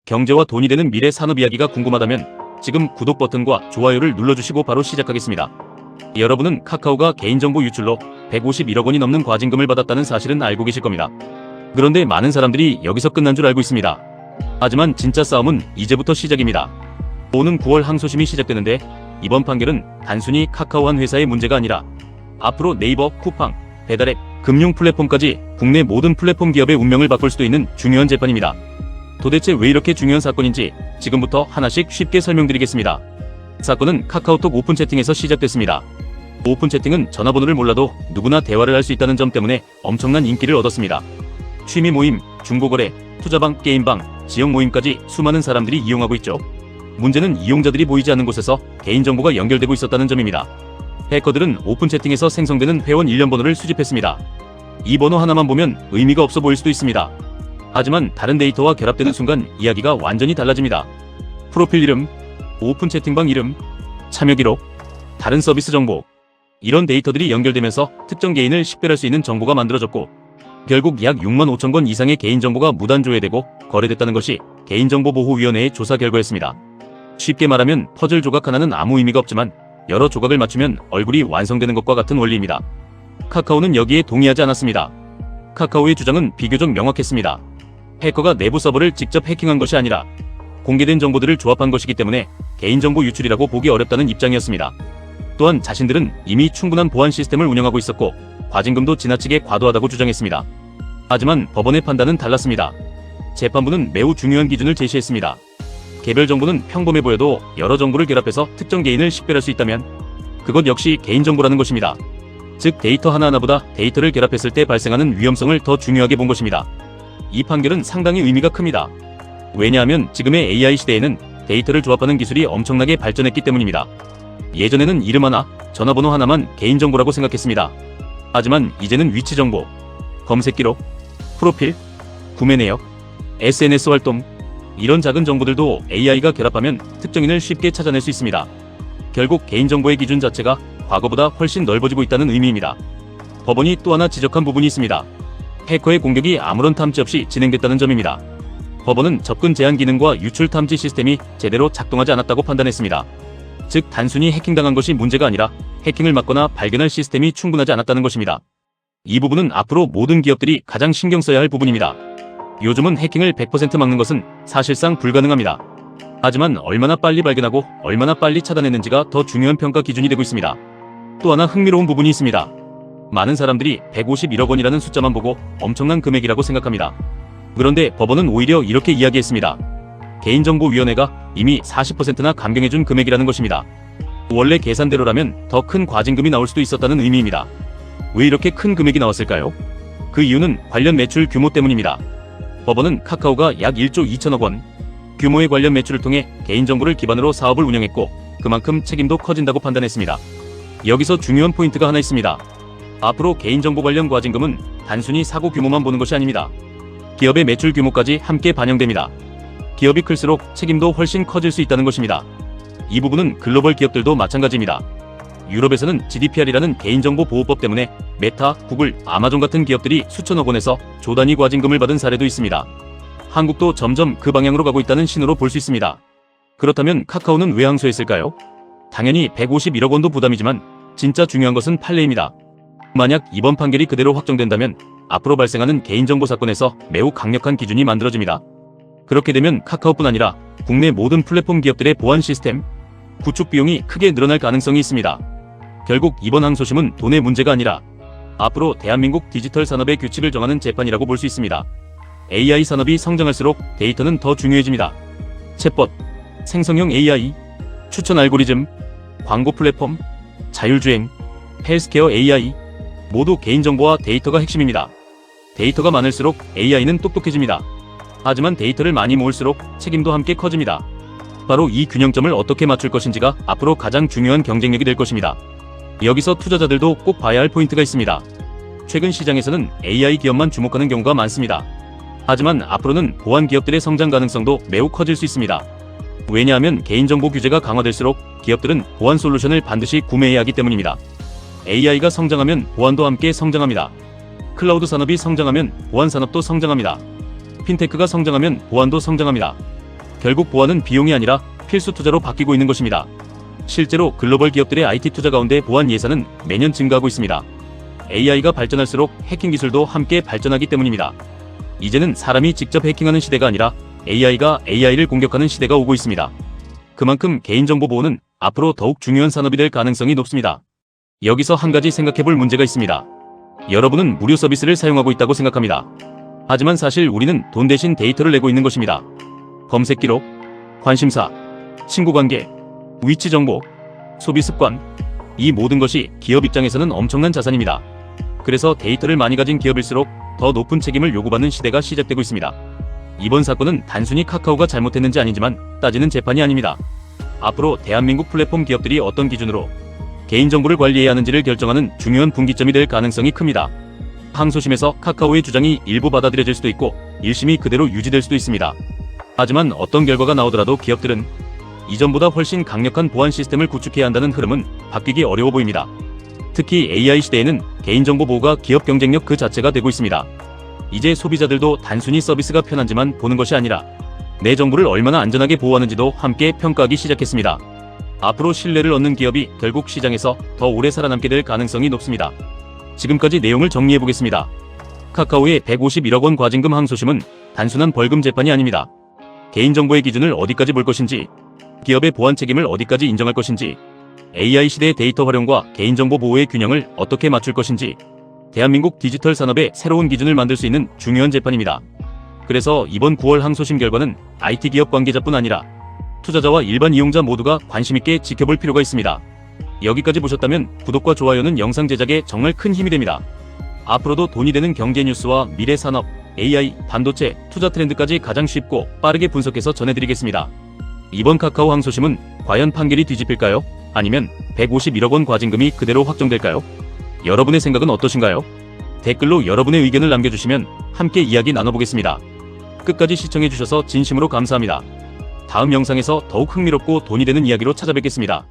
경제와 돈이 되는 미래 산업 이야기가 궁금하다면 지금 구독 버튼과 좋아요를 눌러주시고 바로 시작하겠습니다. 여러분은 카카오가 개인정보 유출로 151억 원이 넘는 과징금을 받았다는 사실은 알고 계실 겁니다. 그런데 많은 사람들이 여기서 끝난 줄 알고 있습니다. 하지만 진짜 싸움은 이제부터 시작입니다. 오는 9월 항소심이 시작되는데 이번 판결은 단순히 카카오 한 회사의 문제가 아니라 앞으로 네이버, 쿠팡, 배달앱, 금융 플랫폼까지 국내 모든 플랫폼 기업의 운명을 바꿀 수도 있는 중요한 재판입니다. 도대체 왜 이렇게 중요한 사건인지 지금부터 하나씩 쉽게 설명드리겠습니다. 사건은 카카오톡 오픈 채팅에서 시작됐습니다. 오픈 채팅은 전화번호를 몰라도 누구나 대화를 할 수 있다는 점 때문에 엄청난 인기를 얻었습니다. 취미 모임, 중고거래, 투자방, 게임방, 지역 모임까지 수많은 사람들이 이용하고 있죠. 문제는 이용자들이 보이지 않는 곳에서 개인정보가 연결되고 있었다는 점입니다. 해커들은 오픈 채팅에서 생성되는 회원 일련 번호를 수집했습니다. 이 번호 하나만 보면 의미가 없어 보일 수도 있습니다. 하지만 다른 데이터와 결합되는 순간 이야기가 완전히 달라집니다. 프로필 이름, 오픈 채팅방 이름, 참여 기록, 다른 서비스 정보, 이런 데이터들이 연결되면서 특정 개인을 식별할 수 있는 정보가 만들어졌고 결국 약 6만 5천 건 이상의 개인정보가 무단 조회되고 거래됐다는 것이 개인정보보호위원회의 조사 결과였습니다. 쉽게 말하면 퍼즐 조각 하나는 아무 의미가 없지만 여러 조각을 맞추면 얼굴이 완성되는 것과 같은 원리입니다. 카카오는 여기에 동의하지 않았습니다. 카카오의 주장은 비교적 명확했습니다. 해커가 내부 서버를 직접 해킹한 것이 아니라 공개된 정보들을 조합한 것이기 때문에 개인정보 유출이라고 보기 어렵다는 입장이었습니다. 또한 자신들은 이미 충분한 보안 시스템을 운영하고 있었고 과징금도 지나치게 과도하다고 주장했습니다. 하지만 법원의 판단은 달랐습니다. 재판부는 매우 중요한 기준을 제시했습니다. 개별 정보는 평범해 보여도 여러 정보를 결합해서 특정 개인을 식별할 수 있다면 그것 역시 개인정보라는 것입니다. 즉 데이터 하나하나보다 데이터를 결합했을 때 발생하는 위험성을 더 중요하게 본 것입니다. 이 판결은 상당히 의미가 큽니다. 왜냐하면 지금의 AI 시대에는 데이터를 조합하는 기술이 엄청나게 발전했기 때문입니다. 예전에는 이름 하나, 전화번호 하나만 개인정보라고 생각했습니다. 하지만 이제는 위치 정보, 검색 기록, 프로필, 구매 내역, SNS 활동, 이런 작은 정보들도 AI가 결합하면 특정인을 쉽게 찾아낼 수 있습니다. 결국 개인정보의 기준 자체가 과거보다 훨씬 넓어지고 있다는 의미입니다. 법원이 또 하나 지적한 부분이 있습니다. 해커의 공격이 아무런 탐지 없이 진행됐다는 점입니다. 법원은 접근 제한 기능과 유출 탐지 시스템이 제대로 작동하지 않았다고 판단했습니다. 즉 단순히 해킹당한 것이 문제가 아니라 해킹을 막거나 발견할 시스템이 충분하지 않았다는 것입니다. 이 부분은 앞으로 모든 기업들이 가장 신경 써야 할 부분입니다. 요즘은 해킹을 100% 막는 것은 사실상 불가능합니다. 하지만 얼마나 빨리 발견하고 얼마나 빨리 차단했는지가 더 중요한 평가 기준이 되고 있습니다. 또 하나 흥미로운 부분이 있습니다. 많은 사람들이 151억 원이라는 숫자만 보고 엄청난 금액이라고 생각합니다. 그런데 법원은 오히려 이렇게 이야기했습니다. 개인정보위원회가 이미 40%나 감경해준 금액이라는 것입니다. 원래 계산대로라면 더 큰 과징금이 나올 수도 있었다는 의미입니다. 왜 이렇게 큰 금액이 나왔을까요? 그 이유는 관련 매출 규모 때문입니다. 법원은 카카오가 약 1조 2천억 원 규모의 관련 매출을 통해 개인정보를 기반으로 사업을 운영했고 그만큼 책임도 커진다고 판단했습니다. 여기서 중요한 포인트가 하나 있습니다. 앞으로 개인정보 관련 과징금은 단순히 사고 규모만 보는 것이 아닙니다. 기업의 매출 규모까지 함께 반영됩니다. 기업이 클수록 책임도 훨씬 커질 수 있다는 것입니다. 이 부분은 글로벌 기업들도 마찬가지입니다. 유럽에서는 GDPR이라는 개인정보 보호법 때문에 메타, 구글, 아마존 같은 기업들이 수천억 원에서 조 단위 과징금을 받은 사례도 있습니다. 한국도 점점 그 방향으로 가고 있다는 신호로 볼 수 있습니다. 그렇다면 카카오는 왜 항소했을까요? 당연히 151억 원도 부담이지만 진짜 중요한 것은 판례입니다. 만약 이번 판결이 그대로 확정된다면 앞으로 발생하는 개인정보 사건에서 매우 강력한 기준이 만들어집니다. 그렇게 되면 카카오뿐 아니라 국내 모든 플랫폼 기업들의 보안 시스템, 구축 비용이 크게 늘어날 가능성이 있습니다. 결국 이번 항소심은 돈의 문제가 아니라 앞으로 대한민국 디지털 산업의 규칙을 정하는 재판이라고 볼 수 있습니다. AI 산업이 성장할수록 데이터는 더 중요해집니다. 챗봇, 생성형 AI, 추천 알고리즘, 광고 플랫폼, 자율주행, 헬스케어 AI 모두 개인정보와 데이터가 핵심입니다. 데이터가 많을수록 AI는 똑똑해집니다. 하지만 데이터를 많이 모을수록 책임도 함께 커집니다. 바로 이 균형점을 어떻게 맞출 것인지가 앞으로 가장 중요한 경쟁력이 될 것입니다. 여기서 투자자들도 꼭 봐야 할 포인트가 있습니다. 최근 시장에서는 AI 기업만 주목하는 경우가 많습니다. 하지만 앞으로는 보안 기업들의 성장 가능성도 매우 커질 수 있습니다. 왜냐하면 개인정보 규제가 강화될수록 기업들은 보안 솔루션을 반드시 구매해야 하기 때문입니다. AI가 성장하면 보안도 함께 성장합니다. 클라우드 산업이 성장하면 보안 산업도 성장합니다. 핀테크가 성장하면 보안도 성장합니다. 결국 보안은 비용이 아니라 필수 투자로 바뀌고 있는 것입니다. 실제로 글로벌 기업들의 IT 투자 가운데 보안 예산은 매년 증가하고 있습니다. AI가 발전할수록 해킹 기술도 함께 발전하기 때문입니다. 이제는 사람이 직접 해킹하는 시대가 아니라 AI가 AI를 공격하는 시대가 오고 있습니다. 그만큼 개인정보 보호는 앞으로 더욱 중요한 산업이 될 가능성이 높습니다. 여기서 한 가지 생각해볼 문제가 있습니다. 여러분은 무료 서비스를 사용하고 있다고 생각합니다. 하지만 사실 우리는 돈 대신 데이터를 내고 있는 것입니다. 검색 기록, 관심사, 친구관계, 위치 정보, 소비 습관, 이 모든 것이 기업 입장에서는 엄청난 자산입니다. 그래서 데이터를 많이 가진 기업일수록 더 높은 책임을 요구받는 시대가 시작되고 있습니다. 이번 사건은 단순히 카카오가 잘못했는지 아닌지만 따지는 재판이 아닙니다. 앞으로 대한민국 플랫폼 기업들이 어떤 기준으로 개인정보를 관리해야 하는지를 결정하는 중요한 분기점이 될 가능성이 큽니다. 항소심에서 카카오의 주장이 일부 받아들여질 수도 있고 1심이 그대로 유지될 수도 있습니다. 하지만 어떤 결과가 나오더라도 기업들은 이전보다 훨씬 강력한 보안 시스템을 구축해야 한다는 흐름은 바뀌기 어려워 보입니다. 특히 AI 시대에는 개인정보 보호가 기업 경쟁력 그 자체가 되고 있습니다. 이제 소비자들도 단순히 서비스가 편한지만 보는 것이 아니라 내 정보를 얼마나 안전하게 보호하는지도 함께 평가하기 시작했습니다. 앞으로 신뢰를 얻는 기업이 결국 시장에서 더 오래 살아남게 될 가능성이 높습니다. 지금까지 내용을 정리해보겠습니다. 카카오의 151억 원 과징금 항소심은 단순한 벌금 재판이 아닙니다. 개인정보의 기준을 어디까지 볼 것인지, 기업의 보안 책임을 어디까지 인정할 것인지, AI 시대의 데이터 활용과 개인정보 보호의 균형을 어떻게 맞출 것인지, 대한민국 디지털 산업의 새로운 기준을 만들 수 있는 중요한 재판입니다. 그래서 이번 9월 항소심 결과는 IT 기업 관계자뿐 아니라 투자자와 일반 이용자 모두가 관심있게 지켜볼 필요가 있습니다. 여기까지 보셨다면 구독과 좋아요는 영상 제작에 정말 큰 힘이 됩니다. 앞으로도 돈이 되는 경제 뉴스와 미래 산업, AI, 반도체, 투자 트렌드까지 가장 쉽고 빠르게 분석해서 전해드리겠습니다. 이번 카카오 항소심은 과연 판결이 뒤집힐까요? 아니면 151억 원 과징금이 그대로 확정될까요? 여러분의 생각은 어떠신가요? 댓글로 여러분의 의견을 남겨주시면 함께 이야기 나눠보겠습니다. 끝까지 시청해주셔서 진심으로 감사합니다. 다음 영상에서 더욱 흥미롭고 돈이 되는 이야기로 찾아뵙겠습니다.